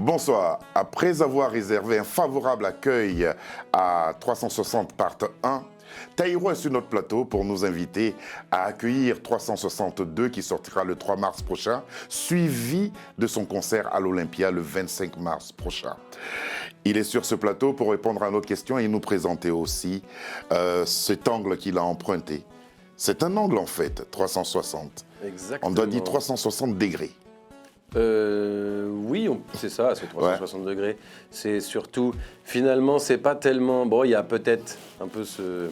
Bonsoir. Après avoir réservé un favorable accueil à 360 part 1, Taïro est sur notre plateau pour nous inviter à accueillir 362 qui sortira le 3 mars prochain, suivi de son concert à l'Olympia le 25 mars prochain. Il est sur ce plateau pour répondre à notre question et nous présenter aussi cet angle qu'il a emprunté. C'est un angle en fait, 360. Exactement. On doit dire 360 degrés. Oui, c'est ça, c'est 360 degrés. C'est surtout, finalement, c'est pas tellement... Bon, il y a peut-être un peu ce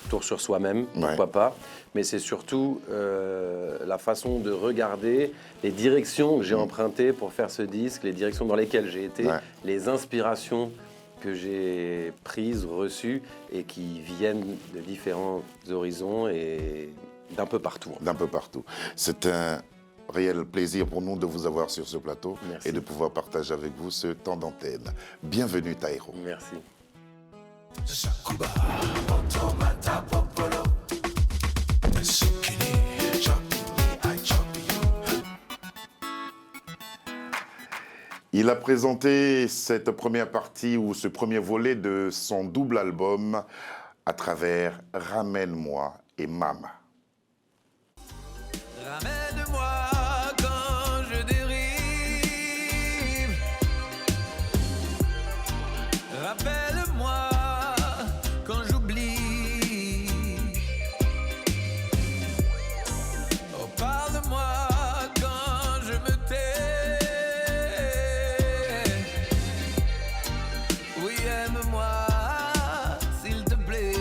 tour sur soi-même, pourquoi pas, mais c'est surtout la façon de regarder les directions que j'ai empruntées pour faire ce disque, les directions dans lesquelles j'ai été, les inspirations que j'ai prises, reçues, et qui viennent de différents horizons et d'un peu partout. D'un peu partout. C'est un réel plaisir pour nous de vous avoir sur ce plateau. Merci. Et de pouvoir partager avec vous ce temps d'antenne. Bienvenue Taïro. Merci. Il a présenté cette première partie ou ce premier volet de son double album à travers Ramène-moi et Mama. Ramène-moi quand je dérive. Rappelle-moi quand j'oublie. Oh, parle-moi quand je me tais. Oui, aime-moi, s'il te plaît.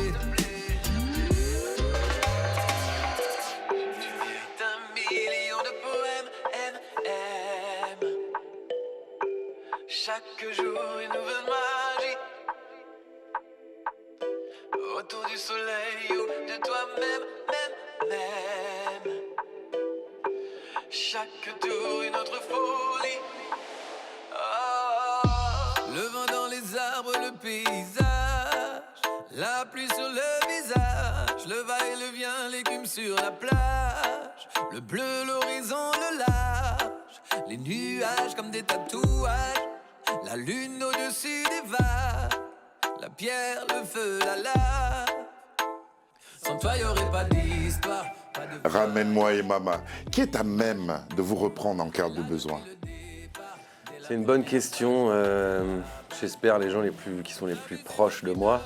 Chaque jour une nouvelle magie. Autour du soleil ou de toi-même, même. Chaque tour une autre folie. Oh. Le vent dans les arbres, le paysage. La pluie sur le visage. Le va-et-le-vient, l'écume sur la plage. Le bleu, l'horizon, le large. Les nuages comme des tatouages. La lune au-dessus des vagues, la pierre, le feu, la lave. Sans toi, y aurait pas d'histoire. Ramène-moi et Mama. Qui est à même de vous reprendre en cas de besoin? C'est une bonne question. J'espère les gens qui sont les plus proches de moi,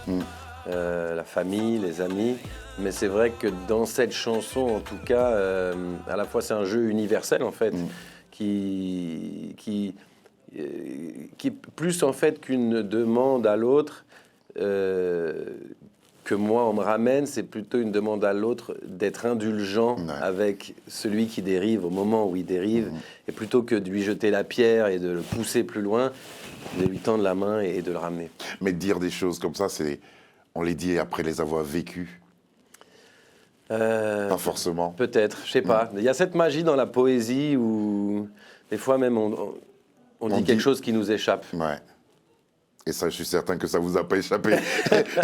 la famille, les amis. Mais c'est vrai que dans cette chanson, en tout cas, à la fois c'est un jeu universel en fait, qui est plus en fait qu'une demande à l'autre que moi on me ramène, c'est plutôt une demande à l'autre d'être indulgent avec celui qui dérive au moment où il dérive, et plutôt que de lui jeter la pierre et de le pousser plus loin, de lui tendre la main et de le ramener. Mais dire des choses comme ça, on les dit après les avoir vécues. Pas forcément. Peut-être, je sais pas. Il y a cette magie dans la poésie où des fois même on dit quelque chose qui nous échappe. Ouais. Et ça, je suis certain que ça ne vous a pas échappé.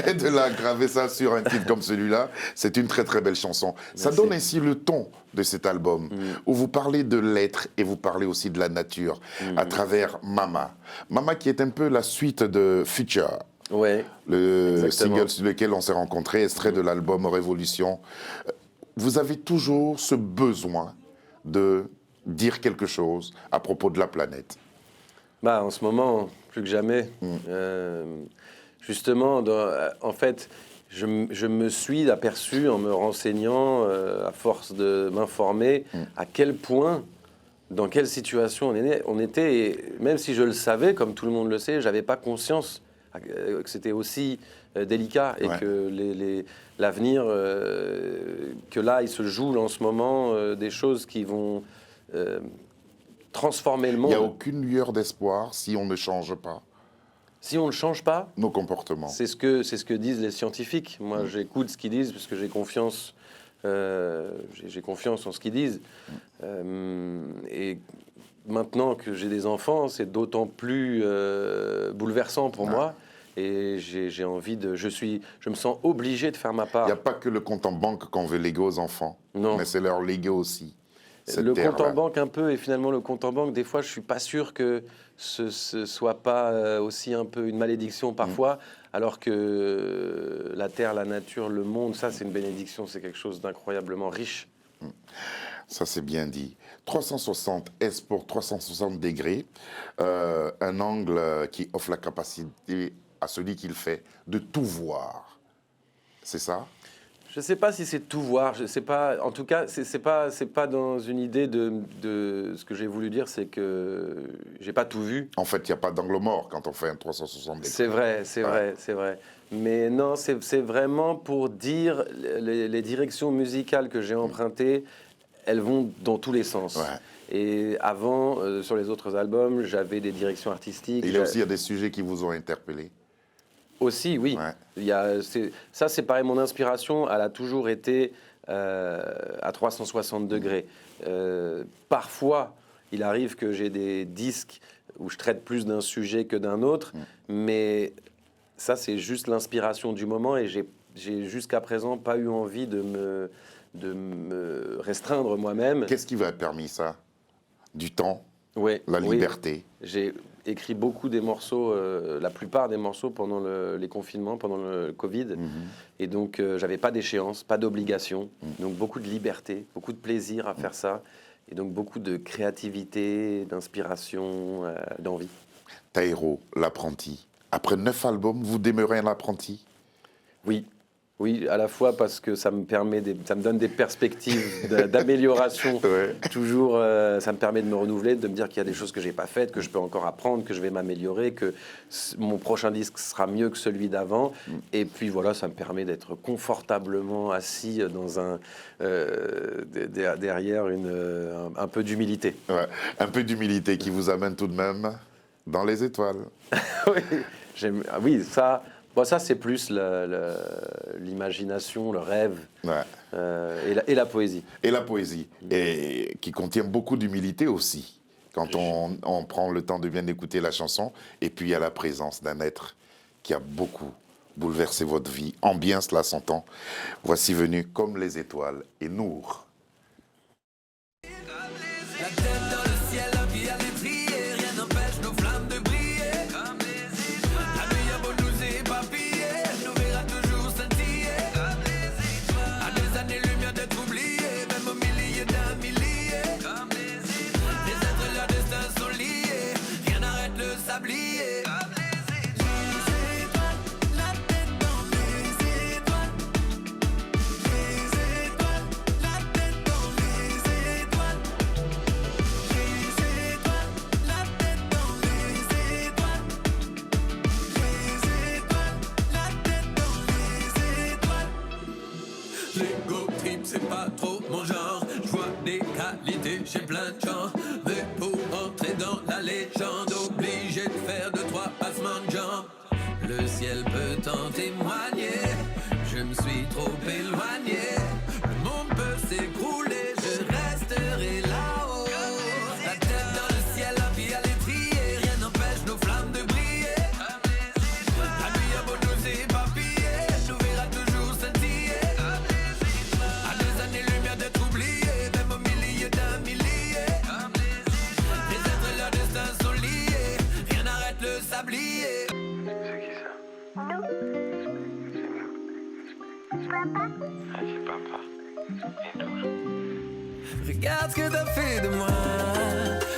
Et de là, graver ça sur un titre comme celui-là, c'est une très très belle chanson. Merci. Ça donne ainsi le ton de cet album, où vous parlez de l'être et vous parlez aussi de la nature, à travers Mama. Mama qui est un peu la suite de Future. Ouais, Le exactement. single sur lequel on s'est rencontrés, extrait de l'album Révolution. Vous avez toujours ce besoin de dire quelque chose à propos de la planète. Bah, en ce moment, plus que jamais. Justement, en fait, je me suis aperçu en me renseignant, à force de m'informer, à quel point, dans quelle situation on était. Et même si je le savais, comme tout le monde le sait, je n'avais pas conscience que c'était aussi délicat et que l'avenir, que là, il se joue en ce moment des choses qui vont transformer le monde. Il n'y a aucune lueur d'espoir si on ne change pas Si on ne change pas, nos comportements. c'est ce que disent les scientifiques. Moi, j'écoute ce qu'ils disent parce que j'ai confiance en ce qu'ils disent. Et maintenant que j'ai des enfants, c'est d'autant plus bouleversant pour moi. Et j'ai envie de... Je me sens obligé de faire ma part. Il n'y a pas que le compte en banque qu'on veut léguer aux enfants, Non. mais c'est leur léguer aussi. le compte en banque un peu, et finalement le compte en banque, des fois je suis pas sûr que ce soit pas aussi un peu une malédiction parfois, alors que la terre, la nature, le monde, ça c'est une bénédiction, c'est quelque chose d'incroyablement riche. Ça, c'est bien dit. 360 S pour 360 degrés, un angle qui offre la capacité à celui qui le fait de tout voir. C'est ça? Je ne sais pas si c'est tout voir, je sais pas. En tout cas, c'est pas dans une idée de ce que j'ai voulu dire, c'est que j'ai pas tout vu. En fait, il n'y a pas d'angle mort quand on fait un 360 degrés. C'est vrai. Mais non, c'est vraiment pour dire les directions musicales que j'ai empruntées, elles vont dans tous les sens. Ouais. Et avant, sur les autres albums, j'avais des directions artistiques. Et il y a des sujets qui vous ont interpellé? Aussi, oui. Ouais. Ça, c'est pareil, mon inspiration, elle a toujours été à 360 degrés. Parfois, il arrive que j'ai des disques où je traite plus d'un sujet que d'un autre, mais ça, c'est juste l'inspiration du moment, et j'ai jusqu'à présent pas eu envie de me restreindre moi-même. Qu'est-ce qui vous a permis ça? Du temps? Oui. La liberté? J'ai écrit beaucoup des morceaux, la plupart des morceaux pendant les confinements, pendant le Covid. Et donc, j'avais pas d'échéance, pas d'obligation. Donc, beaucoup de liberté, beaucoup de plaisir à faire ça. Et donc, beaucoup de créativité, d'inspiration, d'envie. Taïro, l'apprenti. Après 9 albums, vous demeurez un apprenti? Oui, à la fois parce que ça me donne des perspectives d'amélioration. Ouais. Toujours, ça me permet de me renouveler, de me dire qu'il y a des choses que j'ai pas faites, que je peux encore apprendre, que je vais m'améliorer, que mon prochain disque sera mieux que celui d'avant. Et puis voilà, ça me permet d'être confortablement assis derrière un peu d'humilité. Ouais, un peu d'humilité qui vous amène tout de même dans les étoiles. Oui, ça... Bon, ça, c'est plus l'imagination, le rêve, et la poésie. Et la poésie, et qui contient beaucoup d'humilité aussi, quand on prend le temps de bien écouter la chanson. Et puis, il y a la présence d'un être qui a beaucoup bouleversé votre vie, en bien cela s'entend. Voici venu comme les étoiles et Nour. La tête dans le ciel, qui a des triers, rien n'empêche nos flammes de briller. C'est pas trop mon genre, je vois des qualités chez plein de gens. Mais pour entrer dans la légende, obligé de faire 2-3 passements de jambes. Le ciel peut en témoigner, je me suis trop éloigné. Le monde peut s'écrouler, je resterai là-haut. La tête dans le ciel, la vie à l'étrier, rien n'empêche nos flammes de briller. La nuit a beau nous éparpiller, nous verra toujours scintiller. Regarde ce que t'as fait de moi,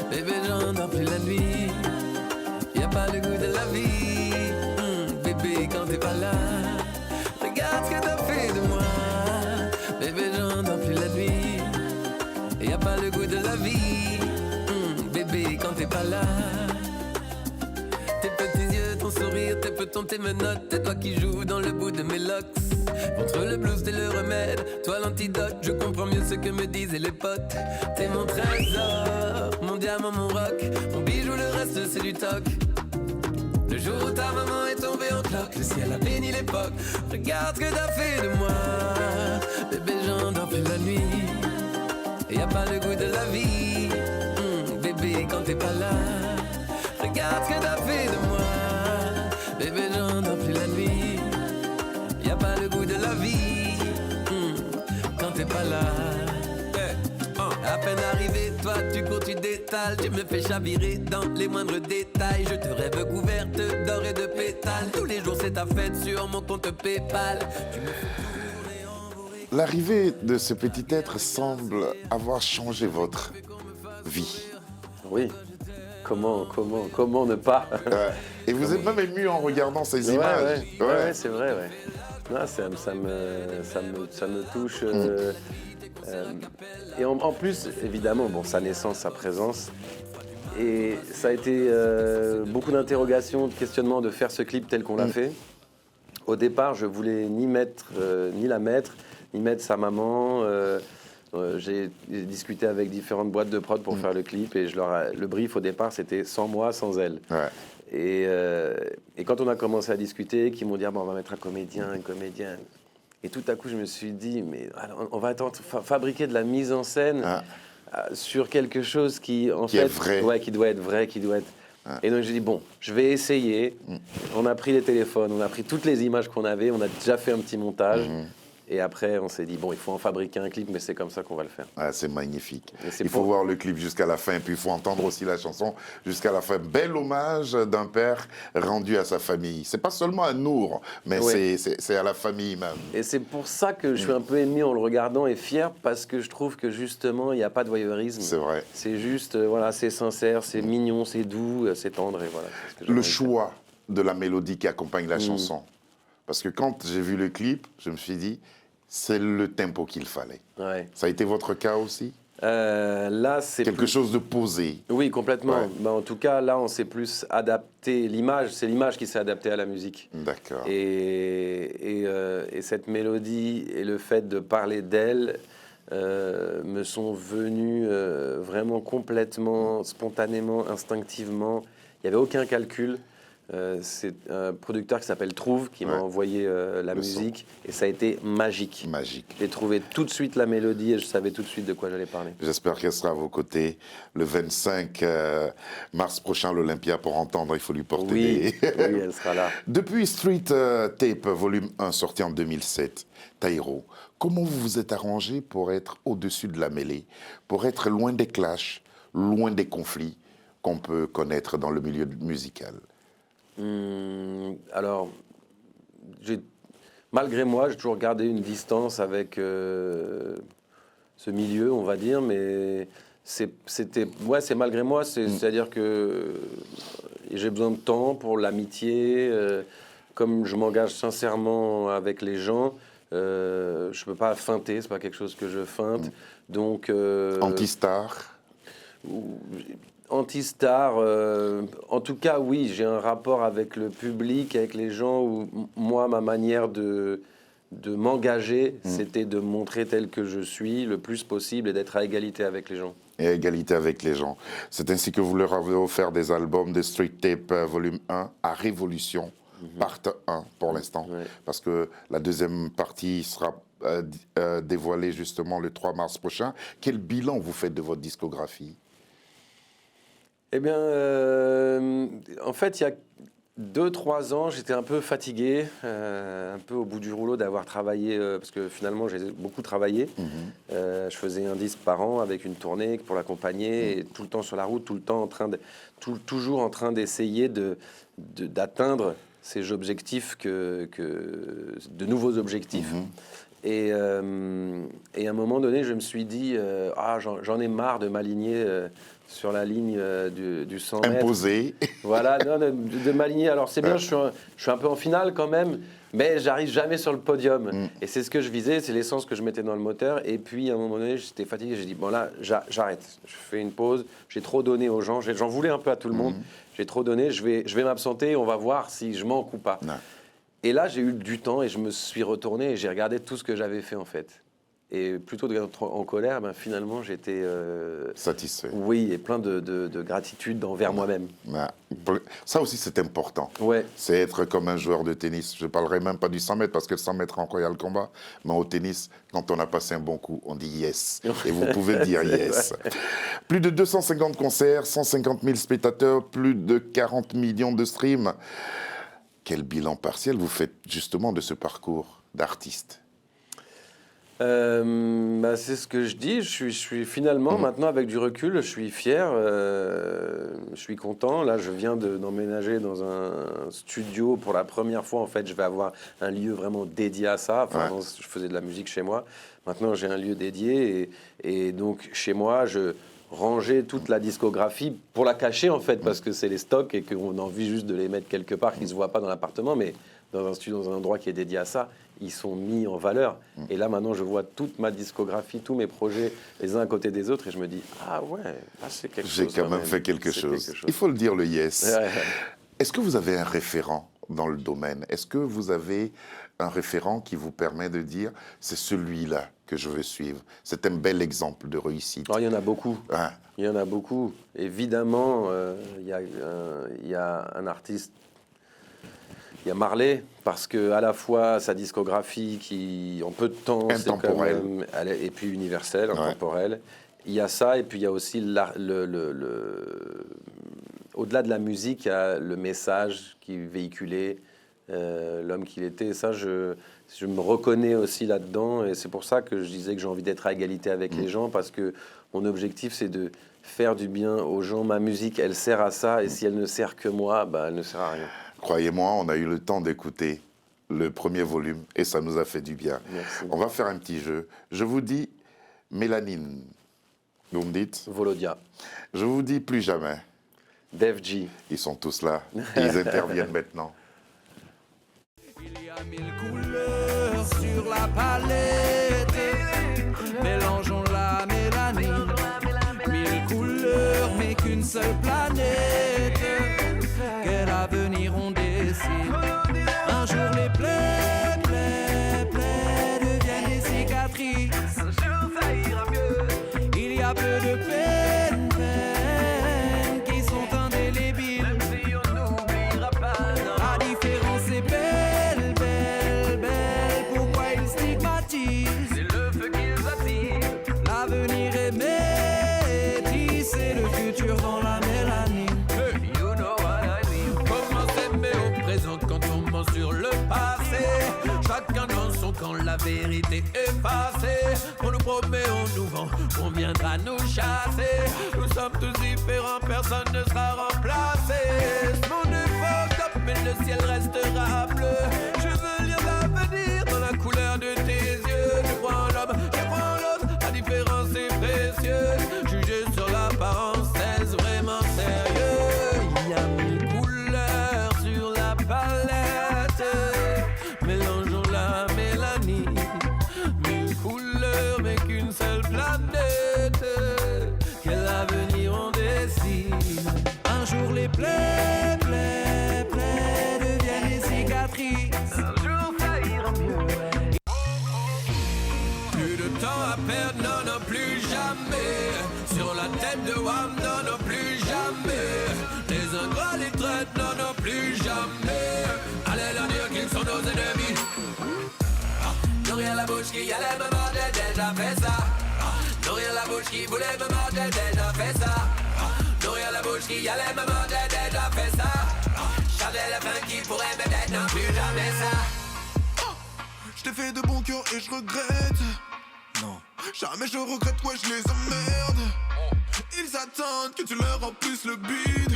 bébé, j'endors plus la nuit. Y'a pas le goût de la vie, bébé, quand t'es pas là. Regarde ce que t'as fait de moi, bébé, j'endors plus la nuit. Y'a pas le goût de la vie, bébé, quand t'es pas là. Tes petits yeux, ton sourire, tes petons, tes menottes, c'est toi qui joues dans le bout de mes locks. Contre le blues, t'es le remède, toi l'antidote, je comprends mieux ce que me disaient les potes. T'es mon trésor, mon diamant, mon rock, mon bijou, le reste c'est du toc. Le jour où ta maman est tombée en cloque, le ciel a béni l'époque. Regarde ce que t'as fait de moi, bébé, j'endors plus la nuit. Y'a pas le goût de la vie, bébé, quand t'es pas là. Regarde ce que t'as fait de moi, bébé, j'endors plus la nuit. Y'a pas le goût de la vie, quand t'es pas là. À peine arrivé tu cours, tu détales. Tu me fais chavirer dans les moindres détails. Je te rêve couverte d'or et de pétales. Tous les jours c'est ta fête sur mon compte Paypal. Tu me fais tourner en bourrique. L'éarrivée de ce petit être semble avoir changé votre vie. Oui. Comment ne pas Et vous êtes même ému en regardant ces images. Ouais, c'est vrai, ouais. Non, ça me touche. Et en plus, évidemment, bon, sa naissance, sa présence. Et ça a été beaucoup d'interrogations, de questionnements de faire ce clip tel qu'on l'a fait. Au départ, je voulais ni la mettre, ni mettre sa maman. J'ai discuté avec différentes boîtes de prod pour faire le clip et le brief au départ c'était sans moi, sans elle. Ouais. Et quand on a commencé à discuter, qu'ils m'ont dit bon, on va mettre un comédien, une comédienne. Et tout à coup je me suis dit mais alors, on va fabriquer de la mise en scène sur quelque chose qui en fait est vrai. Ouais, qui doit être vrai, qui doit être. Et donc j'ai dit bon, je vais essayer. On a pris les téléphones, on a pris toutes les images qu'on avait, on a déjà fait un petit montage. Et après, on s'est dit, bon, il faut en fabriquer un clip, mais c'est comme ça qu'on va le faire. Ah, c'est magnifique. Il faut voir le clip jusqu'à la fin, puis il faut entendre aussi la chanson jusqu'à la fin. Bel hommage d'un père rendu à sa famille. C'est pas seulement à Nour, mais c'est à la famille même. Et c'est pour ça que je suis un peu ému en le regardant et fier, parce que je trouve que justement, il n'y a pas de voyeurisme. C'est vrai. C'est juste, voilà, c'est sincère, c'est mignon, c'est doux, c'est tendre, et voilà. Le choix de la mélodie qui accompagne la chanson. Parce que quand j'ai vu le clip, je me suis dit, c'est le tempo qu'il fallait. Ouais. Ça a été votre cas aussi? Là, c'est quelque chose de posé. Oui, complètement. Ouais. Ben, en tout cas, là, on s'est plus adapté. L'image, c'est l'image qui s'est adaptée à la musique. D'accord. Et cette mélodie et le fait de parler d'elle me sont venus vraiment complètement, spontanément, instinctivement. Il n'y avait aucun calcul. C'est un producteur qui s'appelle Trouve qui m'a envoyé la musique et ça a été magique. Magique. J'ai trouvé tout de suite la mélodie et je savais tout de suite de quoi j'allais parler. J'espère qu'elle sera à vos côtés le 25 mars prochain à l'Olympia pour entendre. Il faut lui porter oui, elle sera là. Depuis Street Tape volume 1 sorti en 2007, Taïro, comment vous vous êtes arrangé pour être au-dessus de la mêlée, pour être loin des clashs, loin des conflits qu'on peut connaître dans le milieu musical? Alors, malgré moi, j'ai toujours gardé une distance avec ce milieu, on va dire, mais c'est malgré moi, c'est-à-dire que j'ai besoin de temps pour l'amitié, comme je m'engage sincèrement avec les gens, je peux pas feinter, c'est pas quelque chose que je feinte, donc... Anti-star Anti-star, en tout cas, oui, j'ai un rapport avec le public, avec les gens, où moi, ma manière de m'engager, c'était de montrer tel que je suis le plus possible et d'être à égalité avec les gens. Et à égalité avec les gens. C'est ainsi que vous leur avez offert des albums de Street Tape volume 1 à Révolution, part 1 pour l'instant, parce que la deuxième partie sera dévoilée justement le 3 mars prochain. Quel bilan vous faites de votre discographie ? Eh bien, en fait, il y a 2-3 ans, j'étais un peu fatigué, un peu au bout du rouleau d'avoir travaillé, parce que finalement, j'ai beaucoup travaillé. Je faisais un disque par an avec une tournée pour l'accompagner, et tout le temps sur la route, tout le temps toujours en train d'essayer d'atteindre ces objectifs, de nouveaux objectifs. Et à un moment donné, je me suis dit, j'en ai marre de m'aligner sur la ligne du 100 mètres. Imposé. Voilà, de m'aligner. Alors c'est bien, je suis un peu en finale quand même, mais j'arrive jamais sur le podium. Et c'est ce que je visais, c'est l'essence que je mettais dans le moteur. Et puis à un moment donné, j'étais fatigué, j'ai dit, bon là, j'arrête. Je fais une pause, j'ai trop donné aux gens, j'en voulais un peu à tout le monde. J'ai trop donné, je vais m'absenter, on va voir si je manque ou pas. Et là, j'ai eu du temps et je me suis retourné et j'ai regardé tout ce que j'avais fait en fait. Et plutôt d'être en colère, finalement, j'étais... satisfait. Oui, et plein de gratitude envers moi-même. Ça aussi, c'est important. Ouais. C'est être comme un joueur de tennis. Je ne parlerai même pas du 100 mètres, parce que le 100 mètres encore, il y a le combat. Mais au tennis, quand on a passé un bon coup, on dit yes. Et vous pouvez dire yes. Plus de 250 concerts, 150 000 spectateurs, plus de 40 millions de streams. Quel bilan partiel vous faites justement de ce parcours d'artiste ? C'est ce que je dis. Je suis finalement, maintenant, avec du recul, je suis fier. Je suis content. Là, je viens d'emménager dans un studio. Pour la première fois, en fait, je vais avoir un lieu vraiment dédié à ça. Enfin, avant, je faisais de la musique chez moi. Maintenant, j'ai un lieu dédié. Et donc, chez moi, je rangeais toute la discographie pour la cacher, en fait, parce que c'est les stocks et qu'on a envie juste de les mettre quelque part, qu'ils ne se voient pas dans l'appartement. Mais dans un studio, dans un endroit qui est dédié à ça, ils sont mis en valeur. Et là, maintenant, je vois toute ma discographie, tous mes projets, les uns à côté des autres, et je me dis, ah ouais, là, c'est quelque chose. J'ai quand même fait quelque chose. Il faut le dire, le Yes. Ouais. Est-ce que vous avez un référent dans le domaine? Est-ce que vous avez un référent qui vous permet de dire, c'est celui-là que je veux suivre? C'est un bel exemple de réussite. Alors, il y en a beaucoup. Hein? Il y en a beaucoup. Évidemment, il y a un artiste. Il y a Marley, parce que à la fois sa discographie qui, en peu de temps, c'est quand même, et puis universelle, intemporelle. Il y a ça, et puis il y a aussi au-delà de la musique, il y a le message qui véhiculait, l'homme qu'il était. Et ça, je me reconnais aussi là-dedans, et c'est pour ça que je disais que j'ai envie d'être à égalité avec les gens, parce que mon objectif, c'est de faire du bien aux gens. Ma musique, elle sert à ça, et si elle ne sert que moi, elle ne sert à rien. Croyez-moi, on a eu le temps d'écouter le premier volume et ça nous a fait du bien. Merci. On va faire un petit jeu. Je vous dis Mélanine. Vous me dites Volodia. Je vous dis Plus jamais. Def G. Ils sont tous là. Ils interviennent maintenant. Il y a 1000 couleurs sur la palette. Mélangeons la mélanine. 1000 couleurs, mais qu'une seule planète. Quel avenir on décide. Un jour les plaies deviennent des cicatrices. Un jour ça ira mieux. Il y a peu de peines qui sont indélébiles. Même si on n'oubliera pas, non. La différence est belle. Pourquoi ils stigmatisent? C'est le feu qu'ils attirent. L'avenir est métis, c'est le futur dans la mélanine. You know what I mean. Comment s'aimer au présent quand on ment sur le passé? Chacun dans son camp, la vérité effacée. On nous promet, on nous vend, on viendra nous chasser. Nous sommes tous différents, personne ne sera remplacé. Ce monde est fucked up, mais le ciel restera bleu. Je veux lire l'avenir dans la couleur de tes yeux. Je crois en l'homme, je crois en l'autre, la différence est précieuse. Juger sur l'apparence, est-ce vraiment sérieux? Il y a 1000 couleurs sur la palette. Mélangeons la mélanine. 1000 couleurs, mais qu'une seule planète. Quel avenir on décide. Un jour les plaies deviennent des cicatrices. Un jour ça ira mieux. Plus de temps à perdre, non, non, plus jamais. Sur la tête de Wam, non, non, plus jamais. Les ingrats, les traites, non, non, plus jamais. Allez leur dire qu'ils sont nos ennemis. Nourrir la bouche qui allait me mordre, déjà fait ça. Nourrir la bouche qui voulait me mordre, déjà fait ça. Nourrir la bouche qui allait me mordre, déjà fait ça. Charger la fin qui pourrait me d'être, non, plus jamais ça. Je t'ai fait de bon cœur et je regrette. Non, jamais je regrette, ouais je les emmerde. Ils attendent que tu leur remplisses le bide.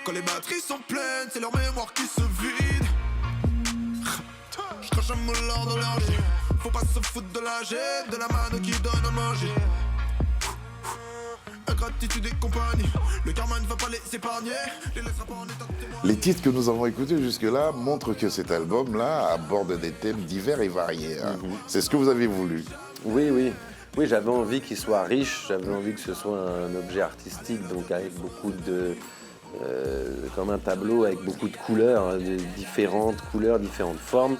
Quand les batteries sont pleines, c'est leur mémoire qui se vide. Je crache un moulin dans leur jus. Faut pas se foutre de la gêne, de la mano qui donne à manger. Ingratitude et compagnie, le karma ne va pas les épargner. Les laissera pas en état de témoin. Les titres que nous avons écoutés jusque-là montrent que cet album-là aborde des thèmes divers et variés. Hein. C'est ce que vous avez voulu. Oui, j'avais envie qu'il soit riche, j'avais envie que ce soit un objet artistique, donc avec beaucoup de... comme un tableau avec beaucoup de couleurs, hein, de différentes couleurs, différentes formes.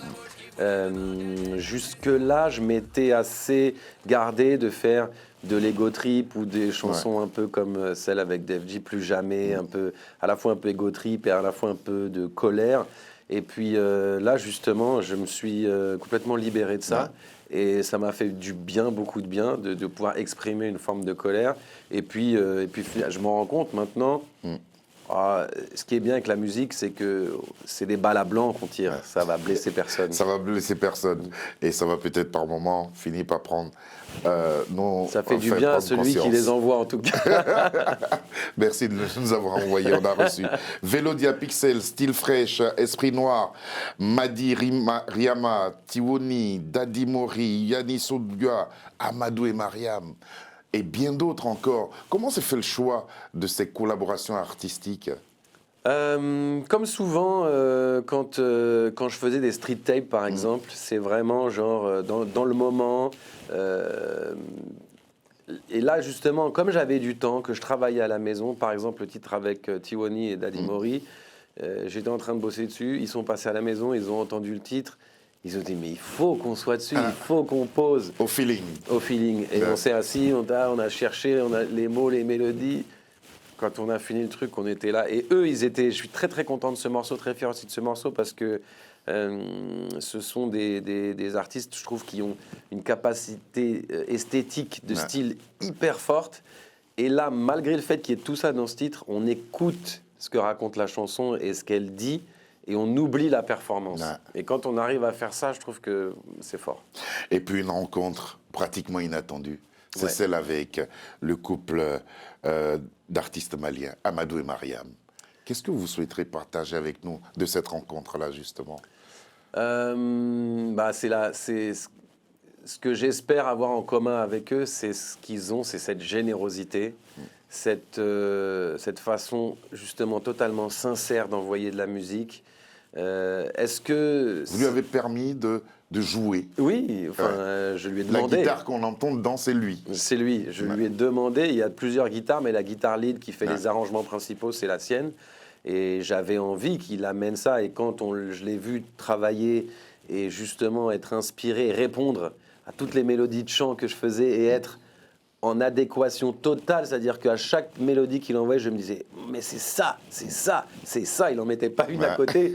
Jusque-là, je m'étais assez gardé de faire de l'ego trip ou des chansons un peu comme celle avec Def G, Plus jamais, un peu, à la fois un peu ego trip et à la fois un peu de colère. Et puis là, justement, je me suis complètement libéré de ça. Et ça m'a fait du bien, beaucoup de bien, de pouvoir exprimer une forme de colère. Et puis je m'en rends compte maintenant Ce qui est bien avec la musique, c'est que c'est des balles à blanc qu'on tire. Ça va blesser personne. Ça va blesser personne. Et ça va peut-être par moment finir par prendre ça fait du bien à celui qui les envoie en tout cas. Merci de nous avoir envoyé, on a reçu. Vélodia Pixel, Style Fresh, Esprit Noir, Madi Riama, Tiwoni, Dadi Mori, Yanis Odua, Amadou et Mariam, et bien d'autres encore. Comment s'est fait le choix de ces collaborations artistiques ? Comme souvent, quand je faisais des street tapes, par exemple, c'est vraiment genre dans le moment. Et là, justement, comme j'avais du temps, que je travaillais à la maison, par exemple, le titre avec Tiwoni et Dadi Mori, j'étais en train de bosser dessus. Ils sont passés à la maison, ils ont entendu le titre. Ils ont dit, mais il faut qu'on soit dessus, il faut qu'on pose. Au feeling. Au feeling. Et on s'est assis, on a cherché, on a les mots, les mélodies. Quand on a fini le truc, on était là. Et eux, ils étaient... Je suis très, très content de ce morceau, très fier aussi de ce morceau, parce que ce sont des artistes, je trouve, qui ont une capacité esthétique de style hyper forte. Et là, malgré le fait qu'il y ait tout ça dans ce titre, on écoute ce que raconte la chanson et ce qu'elle dit, et on oublie la performance. Ouais. Et quand on arrive à faire ça, je trouve que c'est fort. Et puis une rencontre pratiquement inattendue. C'est celle avec le couple d'artistes maliens, Amadou et Mariam. Qu'est-ce que vous souhaiterez partager avec nous de cette rencontre-là, justement ? C'est ce que j'espère avoir en commun avec eux, c'est ce qu'ils ont, c'est cette générosité, cette façon justement totalement sincère d'envoyer de la musique. Est-ce que... Vous lui avez permis de jouer. Oui, je lui ai demandé. La guitare qu'on entend dedans, c'est lui. C'est lui. Je lui ai demandé. Il y a plusieurs guitares, mais la guitare lead qui fait les arrangements principaux, c'est la sienne. Et j'avais envie qu'il amène ça. Et quand je l'ai vu travailler et justement être inspiré, répondre à toutes les mélodies de chant que je faisais et être en adéquation totale, c'est-à-dire qu'à chaque mélodie qu'il envoyait, je me disais « mais c'est ça, c'est ça, c'est ça », il n'en mettait pas une à côté.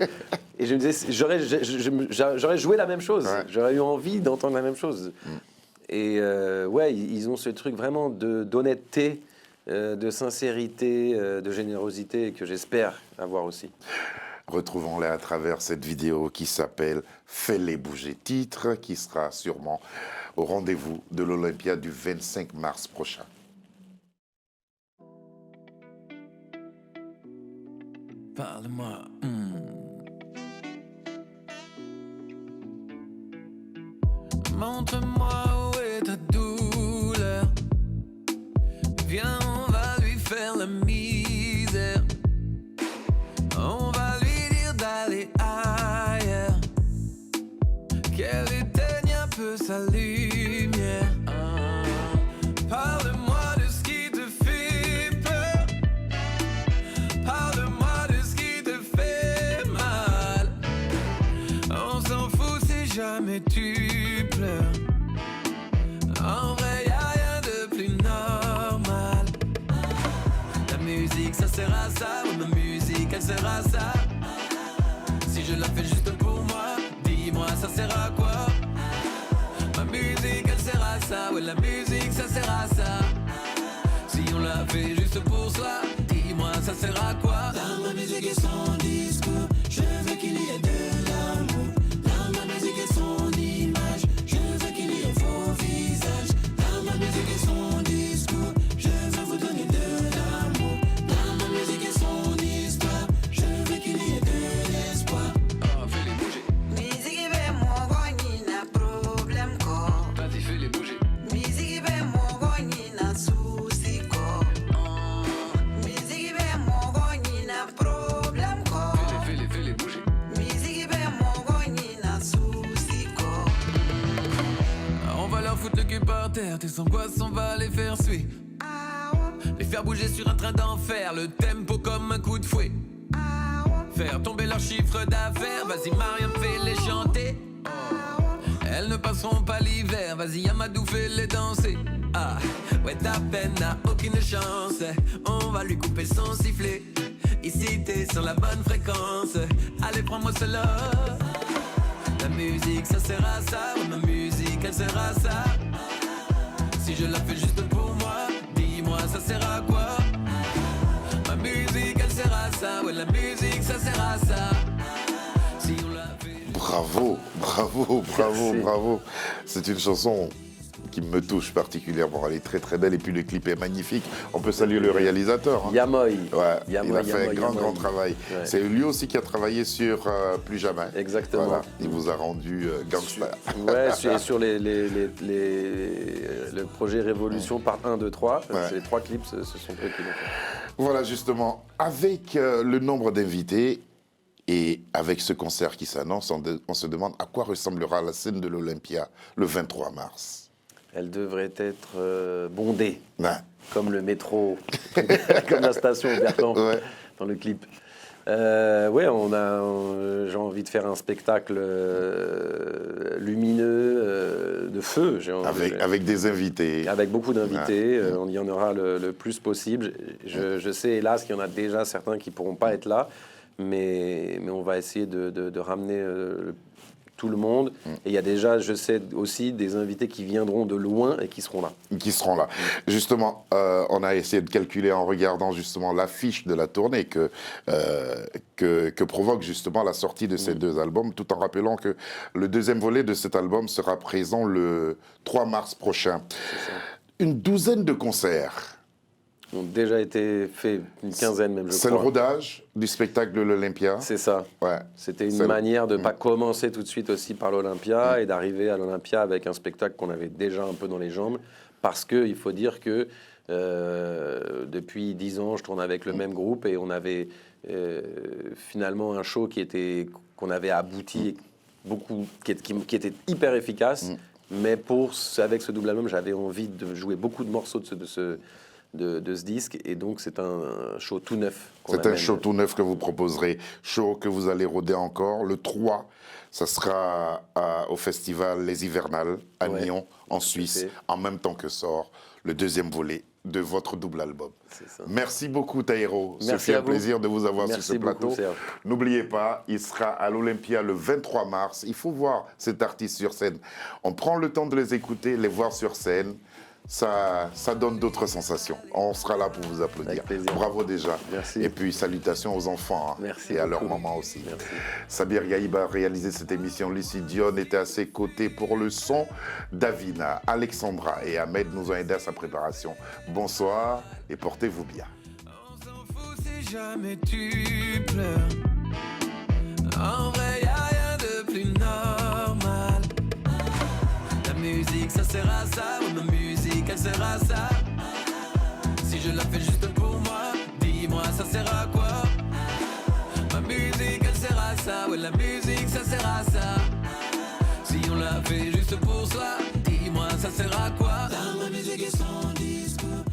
Et je me disais, j'aurais joué la même chose, j'aurais eu envie d'entendre la même chose. Et ils ont ce truc vraiment d'honnêteté, de sincérité, de générosité que j'espère avoir aussi. Retrouvons-les à travers cette vidéo qui s'appelle « Fais-les bouger », titre qui sera sûrement au rendez-vous de l'Olympia du 25 mars prochain. Parle-moi. Montre-moi où est ta douleur. Viens, on va lui faire la misère. On va lui dire d'aller ailleurs, qu'elle éteigne un peu sa lumière. Parle-moi de ce qui te fait peur. Parle-moi de ce qui te fait mal. On s'en fout si jamais tu pleures. En vrai, y'a rien de plus normal. La musique, ça sert à ça. Ma musique, elle sert à ça. Si je la fais juste pour moi, dis-moi, ça sert à quoi? Ma musique, elle sert à ça. Ouais, la musique, ça sert à ça. Si on la fait juste pour soi, dis-moi, ça sert à quoi? Dans ma musique et son discours, je veux qu'il y ait de l'amour. Dans ma musique et son image, je veux qu'il y ait vos visages. Dans ma musique et son discours, je veux vous donner de l'amour. Dans ma musique et son histoire, je veux qu'il y ait de l'espoir. Oh, fais-les bouger. Musique et moi, il n'a problème quoi. Vas-y, fais-les bouger. Musique et moi, il n'a souci quoi. Musique et moi, il n'a problème quoi. Fais-les bouger. Musique et moi, il n'a souci quoi. On va leur foutre le cul par terre, tes angoisses, on va les faire suer. Les faire bouger sur un train d'enfer, le tempo comme un coup de fouet. Faire tomber leur chiffre d'affaires, vas-y Mariam, fais-les chanter. Elles ne passeront pas l'hiver, vas-y Amadou, fais-les danser. Ah, ouais ta peine n'a aucune chance, on va lui couper son sifflet. Ici t'es sur la bonne fréquence, allez prends-moi cela. La musique ça sert à ça, ma musique elle sert à ça. Si je la fais juste pour moi, dis-moi ça sert à quoi? Ma musique elle sert à ça, ouais, la musique, ça sert à ça. Si on l'a fait. Bravo, bravo, bravo, bravo. C'est une chanson qui me touche particulièrement. Elle est très très belle et puis le clip est magnifique. On peut saluer le réalisateur. Hein. Yamoy. Ouais, Yamoy, il a fait Yamoy, un grand travail. Ouais. C'est lui aussi qui a travaillé sur Plus Jamais. Exactement. Voilà. Il vous a rendu gangster. Ouais, sur le projet Révolution par 1, 2, 3. Ouais. C'est les 3 clips, ce sont eux qui l'ont fait. Voilà justement, avec le nombre d'invités et avec ce concert qui s'annonce, on se demande à quoi ressemblera la scène de l'Olympia le 23 mars. Elle devrait être bondée, Ouais. comme le métro, comme la station Bertrand, Ouais. dans le clip. Ouais, j'ai envie de faire un spectacle lumineux, de feu. Avec des invités. Avec beaucoup d'invités, Ouais. on y en aura le plus possible. Je sais, hélas, qu'il y en a déjà certains qui ne pourront pas être là, mais on va essayer de ramener tout le monde. Et il y a déjà, je sais aussi, des invités qui viendront de loin et qui seront là. Qui seront là. Justement, on a essayé de calculer en regardant justement l'affiche de la tournée que provoque justement la sortie de ces deux albums, tout en rappelant que le deuxième volet de cet album sera présent le 3 mars prochain. Une douzaine de concerts. Ont déjà été faits, une quinzaine même, je crois. C'est le rodage du spectacle de l'Olympia. C'est ça. Ouais. C'était une manière de ne pas commencer tout de suite aussi par l'Olympia et d'arriver à l'Olympia avec un spectacle qu'on avait déjà un peu dans les jambes. Parce qu'il faut dire que depuis 10 ans, je tourne avec le même groupe et on avait finalement un show qu'on avait abouti, qui était hyper efficace. Mais avec ce double album, j'avais envie de jouer beaucoup de morceaux de ce disque, et donc c'est un show tout neuf. C'est un show tout neuf que vous proposerez, show que vous allez roder encore. Le 3, ça sera au festival Les Hivernales à Nyon, en Suisse, en même temps que sort le deuxième volet de votre double album. Merci beaucoup Taïro, ce fut un plaisir de vous avoir sur ce plateau. N'oubliez pas, il sera à l'Olympia le 23 mars. Il faut voir cet artiste sur scène. On prend le temps de les écouter, les voir sur scène. Ça donne d'autres sensations. On sera là pour vous applaudir. Bravo déjà. Merci. Et puis salutations aux enfants, hein, merci et à beaucoup. leur maman aussi. Merci. Sabir Gaïb a réalisé cette émission. Lucie Dion était à ses côtés pour le son. Davina, Alexandra et Ahmed nous ont aidés à sa préparation. Bonsoir et portez-vous bien. On s'en fout si jamais tu pleures. En vrai, y'a rien de plus normal. La musique, ça sert à ça. Ouais, ma musique, elle sert à ça. Si je la fais juste pour moi, dis-moi, ça sert à quoi? Ma musique, elle sert à ça. Ouais, la musique, ça sert à ça. Si on la fait juste pour soi, dis-moi, ça sert à quoi? Dans ma musique et son discours.